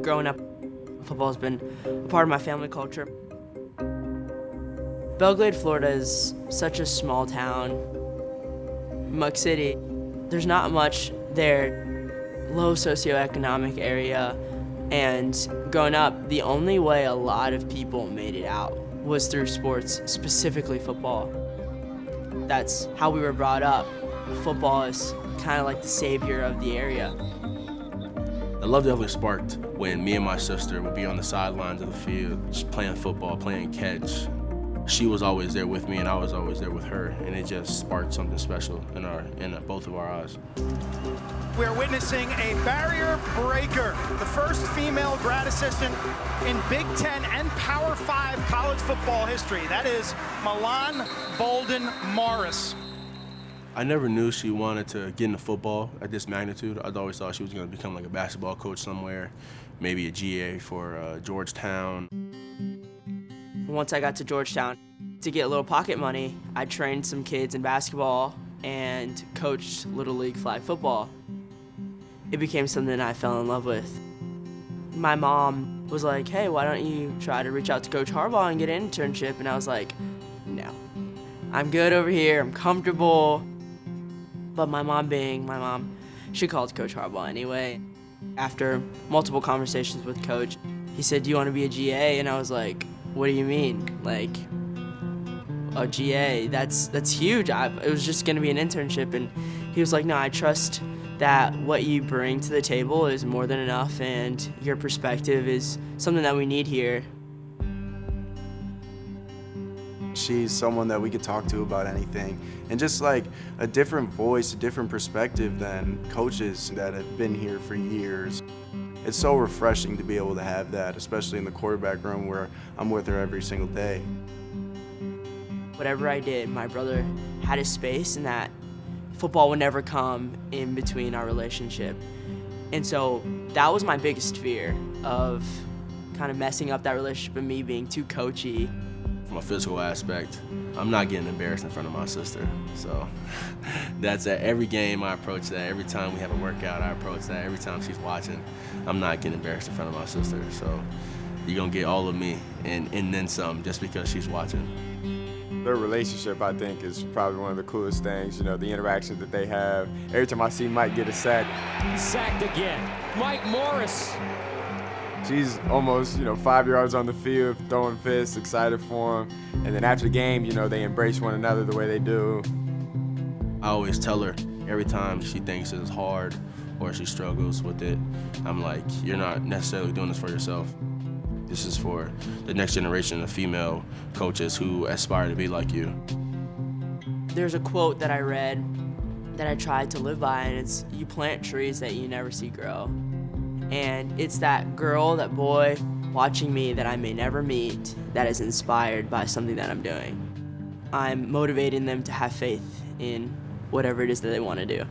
Growing up, football has been a part of my family culture. Belgrade, Florida is such a small town. Muck City, there's not much there. Low socioeconomic area, and growing up, the only way a lot of people made it out was through sports, specifically football. That's how we were brought up. Football is kind of like the savior of the area. The love definitely sparked when me and my sister would be on the sidelines of the field, just playing football, playing catch. She was always there with me and I was always there with her, and it just sparked something special in both of our eyes. We're witnessing a barrier breaker, the first female grad assistant in Big Ten and Power 5 college football history. That is Milan Bolden-Morris. I never knew she wanted to get into football at this magnitude. I'd always thought she was going to become like a basketball coach somewhere, maybe a GA for Georgetown. Once I got to Georgetown, to get a little pocket money, I trained some kids in basketball and coached Little League flag football. It became something I fell in love with. My mom was like, hey, why don't you try to reach out to Coach Harbaugh and get an internship? And I was like, no, I'm good over here, I'm comfortable. But my mom being my mom, she called Coach Harbaugh anyway. After multiple conversations with Coach, he said, do you want to be a GA? And I was like, what do you mean? Like, a GA, that's huge. It was just gonna be an internship. And he was like, no, I trust that what you bring to the table is more than enough, and your perspective is something that we need here. She's someone that we could talk to about anything, and just like a different voice, a different perspective than coaches that have been here for years. It's so refreshing to be able to have that, especially in the quarterback room where I'm with her every single day. Whatever I did, my brother had his space, and that football would never come in between our relationship. And so that was my biggest fear, of kind of messing up that relationship and me being too coachy. From a physical aspect, I'm not getting embarrassed in front of my sister. So that's at every game I approach that. Every time we have a workout, I approach that. Every time she's watching, I'm not getting embarrassed in front of my sister. So you're gonna get all of me and then some, just because she's watching. Their relationship, I think, is probably one of the coolest things, you know, the interaction that they have. Every time I see Mike get a sack. Sacked again. Mike Morris. She's almost, 5 yards on the field, throwing fists, excited for him. And then after the game, they embrace one another the way they do. I always tell her every time she thinks it's hard or she struggles with it, I'm like, you're not necessarily doing this for yourself. This is for the next generation of female coaches who aspire to be like you. There's a quote that I read that I tried to live by, and it's, you plant trees that you never see grow. And it's that girl, that boy watching me that I may never meet, that is inspired by something that I'm doing. I'm motivating them to have faith in whatever it is that they want to do.